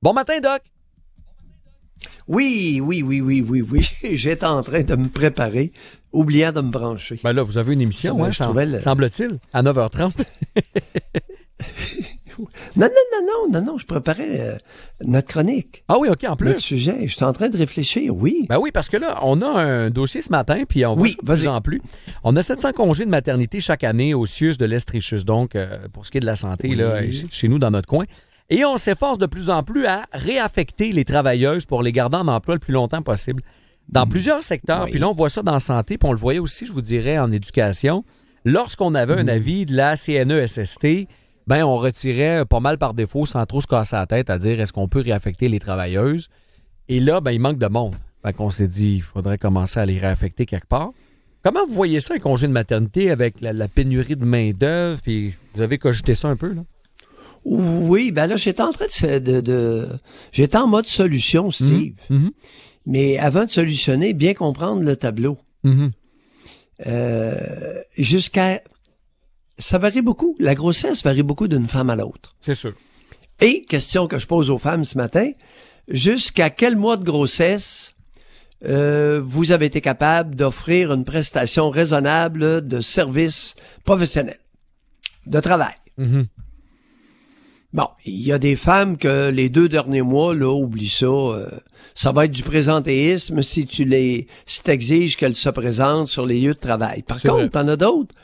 Bon matin, Doc. Oui. J'étais en train de me préparer, oubliant de me brancher. Ben là, vous avez une émission, semble-t-il, à 9h30. Non, je préparais notre chronique. Ah oui, OK, en plus. Notre sujet, je suis en train de réfléchir, oui. Ben oui, parce que là, on a un dossier ce matin, puis on voit de plus en plus. On a 700 congés de maternité chaque année au CIUS de l'Estrichus, donc pour ce qui est de la santé, là, chez nous, dans notre coin. Et on s'efforce de plus en plus à réaffecter les travailleuses pour les garder en emploi le plus longtemps possible dans plusieurs secteurs. Puis là, on voit ça dans la santé, puis on le voyait aussi, je vous dirais, en éducation. Lorsqu'on avait un avis de la CNESST, ben on retirait pas mal par défaut sans trop se casser la tête à dire est-ce qu'on peut réaffecter les travailleuses. Et là, ben il manque de monde. Fait qu'on s'est dit il faudrait commencer à les réaffecter quelque part. Comment vous voyez ça, un congé de maternité avec la pénurie de main-d'œuvre? Puis vous avez cogité ça un peu, là? Oui, ben là, j'étais en train j'étais en mode solution, Steve. Mais avant de solutionner, bien comprendre le tableau. Ça varie beaucoup. La grossesse varie beaucoup d'une femme à l'autre. C'est sûr. Et, question que je pose aux femmes ce matin, jusqu'à quel mois de grossesse vous avez été capable d'offrir une prestation raisonnable de service professionnel, de travail? Bon, il y a des femmes que les 2 derniers mois, là, oublie ça, ça va être du présentéisme si t'exiges qu'elles se présentent sur les lieux de travail. Par contre, t'en as d'autres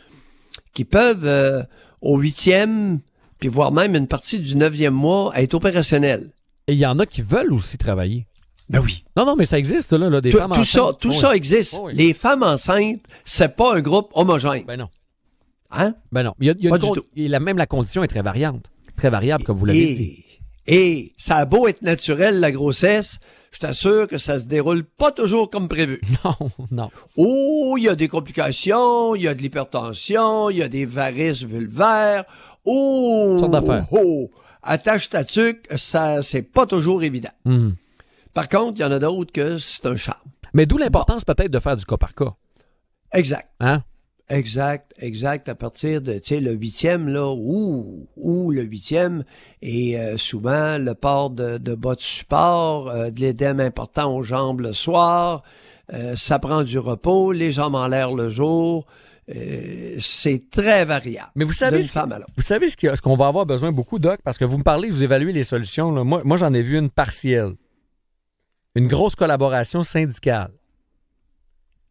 qui peuvent, au 8e, puis voire même une partie du 9e mois, être opérationnels. Et il y en a qui veulent aussi travailler. Ben oui. Non, mais ça existe, là, des femmes enceintes. Tout ça existe. Oui. Les femmes enceintes, c'est pas un groupe homogène. Ben non. Hein? Ben non. Même la condition est très variante. Très variable, comme vous l'avez dit. Et ça a beau être naturel, la grossesse, je t'assure que ça se déroule pas toujours comme prévu. Non. Oh, il y a des complications, il y a de l'hypertension, il y a des varices vulvaires. Oh! Toutes sortes d'affaires. Attache ta tuque, ça, c'est pas toujours évident. Par contre, il y en a d'autres que c'est un charme. Mais d'où l'importance peut-être de faire du cas par cas. Exact. Hein? Exact. À partir de, le 8e, là, ou le 8e, et souvent le port de bas de support, de l'édème important aux jambes le soir, ça prend du repos, les jambes en l'air le jour, c'est très variable. Mais vous savez ce qu'on va avoir besoin beaucoup, Doc, parce que vous me parlez, vous évaluez les solutions. Là. Moi, j'en ai vu une partielle. Une grosse collaboration syndicale.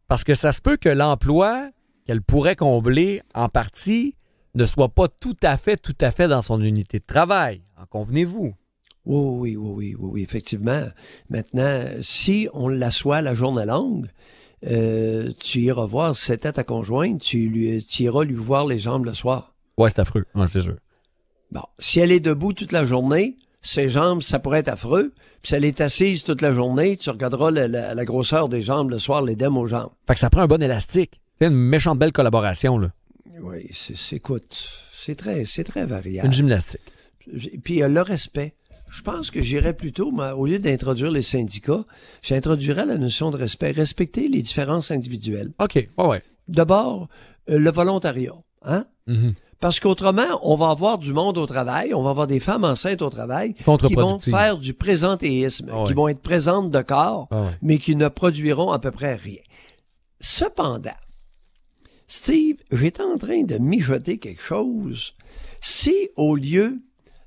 Parce que ça se peut que l'emploi qu'elle pourrait combler en partie ne soit pas tout à fait dans son unité de travail. En convenez-vous? Oui, effectivement. Maintenant, si on l'assoit la journée longue, tu iras voir, si c'était ta conjointe, tu iras lui voir les jambes le soir. Ouais, c'est affreux, c'est sûr. Bon, si elle est debout toute la journée, ses jambes, ça pourrait être affreux. Puis si elle est assise toute la journée, tu regarderas la grosseur des jambes le soir, l'édème aux jambes. Fait que ça prend un bon élastique. C'est une méchante belle collaboration, là. Oui, écoute, c'est très variable. Une gymnastique. Puis le respect. Je pense que j'irais plutôt, au lieu d'introduire les syndicats, j'introduirais la notion de respect. Respecter les différences individuelles. OK, ouais. D'abord, le volontariat. Hein? Parce qu'autrement, on va avoir du monde au travail, on va avoir des femmes enceintes au travail qui vont faire du présentéisme, qui vont être présentes de corps, mais qui ne produiront à peu près rien. Cependant, Steve, j'étais en train de mijoter quelque chose. Si, au lieu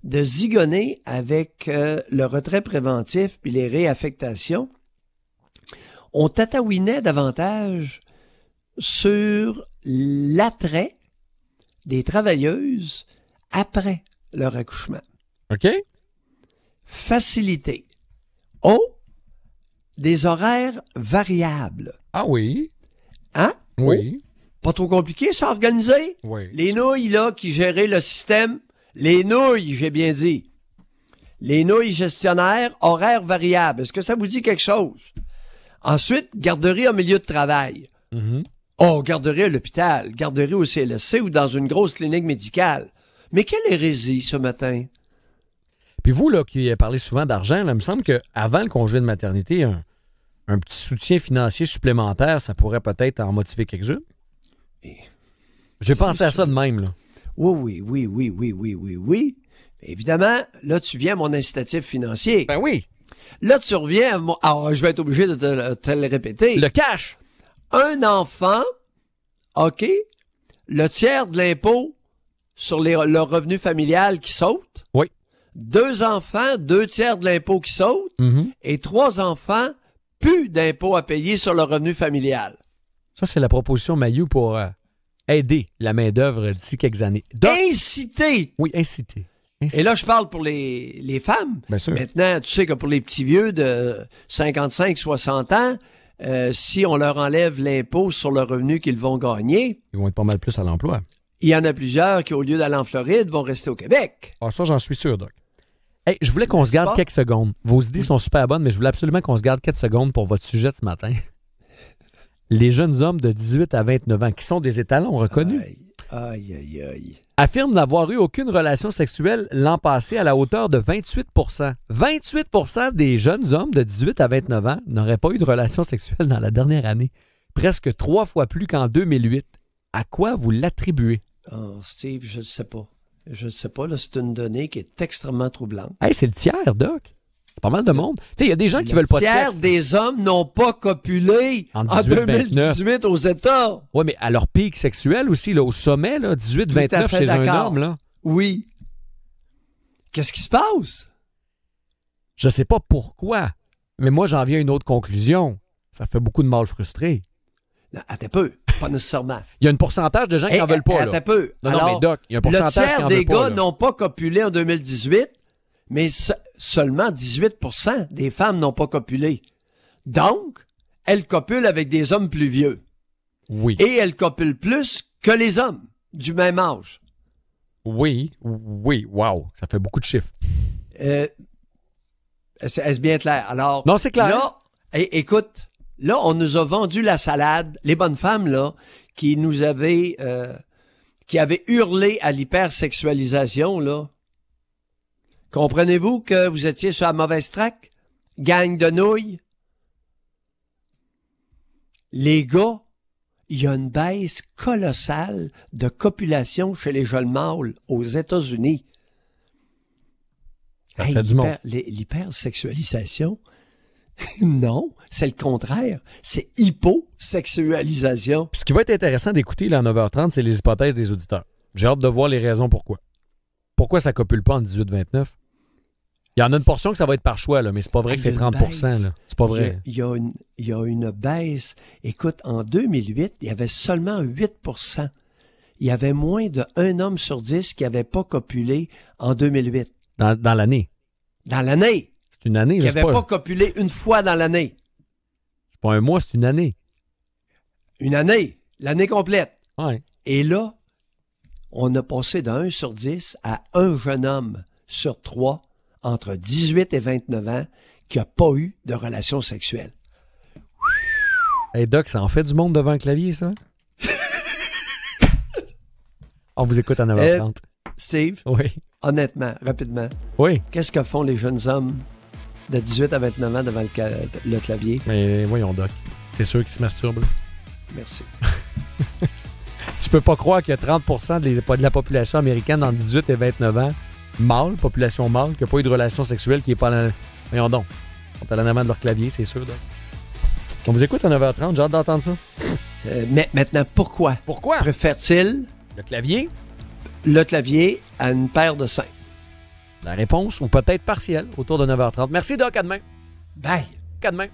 de zigonner avec le retrait préventif puis les réaffectations, on tataouinait davantage sur l'attrait des travailleuses après leur accouchement. OK. Faciliter. Des horaires variables. Ah oui? Hein? Oui. Pas trop compliqué, ça, à organiser? Oui. Les nouilles, là, qui géraient le système. Les nouilles, j'ai bien dit. Les nouilles gestionnaires, horaires variables. Est-ce que ça vous dit quelque chose? Ensuite, garderie en milieu de travail. Garderie à l'hôpital, garderie au CLSC ou dans une grosse clinique médicale. Mais quelle hérésie ce matin? Puis vous, là, qui parlez souvent d'argent, là, il me semble qu'avant le congé de maternité, un petit soutien financier supplémentaire, ça pourrait peut-être en motiver quelques-unes. J'ai pensé à ça de même, là. Oui. Évidemment, là, tu viens à mon incitatif financier. Ben oui. Là, tu reviens à mon... Alors, je vais être obligé de te le répéter. Le cash. Un enfant, OK, le tiers de l'impôt sur le revenu familial qui saute. Oui. 2 enfants, 2 tiers de l'impôt qui saute. Mm-hmm. Et 3 enfants, plus d'impôt à payer sur le revenu familial. Ça, c'est la proposition Mailloux pour aider la main-d'œuvre d'ici quelques années. Inciter. Oui, inciter. Et là, je parle pour les femmes. Bien sûr. Maintenant, tu sais que pour les petits vieux de 55-60 ans, si on leur enlève l'impôt sur le revenu qu'ils vont gagner... Ils vont être pas mal plus à l'emploi. Il y en a plusieurs qui, au lieu d'aller en Floride, vont rester au Québec. Ah, ça, j'en suis sûr, Doc. Hey, je voulais qu'on se garde quelques secondes. Vos idées sont super bonnes, mais je voulais absolument qu'on se garde 4 secondes pour votre sujet de ce matin. Les jeunes hommes de 18 à 29 ans, qui sont des étalons reconnus, aïe. affirment n'avoir eu aucune relation sexuelle l'an passé à la hauteur de 28 28 des jeunes hommes de 18 à 29 ans n'auraient pas eu de relation sexuelle dans la dernière année. Presque 3 fois plus qu'en 2008. À quoi vous l'attribuez? Oh, Steve, je ne sais pas. Je ne sais pas. Là, c'est une donnée qui est extrêmement troublante. Hey, c'est le tiers, Doc. C'est pas mal de monde. Tu sais, il y a des gens qui veulent pas de sexe. Le tiers des hommes n'ont pas copulé en 2018 aux États. Oui, mais à leur pic sexuel aussi, là, au sommet, 18-29 chez un homme. Là. Oui. Qu'est-ce qui se passe? Je sais pas pourquoi, mais moi, j'en viens à une autre conclusion. Ça fait beaucoup de mâles frustrés. Non, attends peu. Pas nécessairement. Il y a un pourcentage de gens qui n'en veulent pas. Attends peu. Non, mais Doc, il y a un pourcentage qui le n'en veulent pas. tiers des gars n'ont pas copulé en 2018, mais seulement 18 % des femmes n'ont pas copulé. Donc, elles copulent avec des hommes plus vieux. Oui. Et elles copulent plus que les hommes du même âge. Oui. Wow. Ça fait beaucoup de chiffres. Est-ce bien clair? Alors, non, c'est clair. Là, écoute, là, on nous a vendu la salade. Les bonnes femmes, là, qui avaient hurlé à l'hypersexualisation, là. Comprenez-vous que vous étiez sur la mauvaise track? Gang de nouilles? Les gars, il y a une baisse colossale de copulation chez les jeunes mâles aux États-Unis. Ça fait du monde. L'hypersexualisation? Non, c'est le contraire. C'est hyposexualisation. Ce qui va être intéressant d'écouter là, à 9h30, c'est les hypothèses des auditeurs. J'ai hâte de voir les raisons pourquoi. Pourquoi ça copule pas en 18-29? Il y en a une portion que ça va être par choix, là, mais c'est pas vrai que c'est 30 %. Là. C'est pas vrai. Il y a une baisse. Écoute, en 2008, il y avait seulement 8 %. Il y avait moins de 1 homme sur 10 qui n'avait pas copulé en 2008. Dans l'année? Dans l'année. C'est une année. Qui n'avait pas copulé une fois dans l'année. C'est pas un mois, c'est une année. Une année. L'année complète. Ouais. Et là, on a passé de 1 sur 10 à un jeune homme sur 3 entre 18 et 29 ans qui n'a pas eu de relation sexuelle. Hey Doc, ça en fait du monde devant un clavier, ça? On vous écoute à 9h30. Steve? Oui. Honnêtement, rapidement. Oui. Qu'est-ce que font les jeunes hommes de 18 à 29 ans devant le clavier? Mais voyons, Doc. C'est sûr qu'ils se masturbent. Là. Merci. Tu peux pas croire qu'il y a 30 % de la population américaine entre 18 et 29 ans, mâle, population mâle, qui n'a pas eu de relation sexuelle, qui n'est pas dans... Voyons donc. Ils sont à l'en avant de leur clavier, c'est sûr. Doc. On vous écoute à 9h30, j'ai hâte d'entendre ça. Mais maintenant, pourquoi? Pourquoi? Préfère-t-il... Le clavier? Le clavier à une paire de seins. La réponse, ou peut-être partielle, autour de 9h30. Merci, Doc. À demain. Bye. À demain.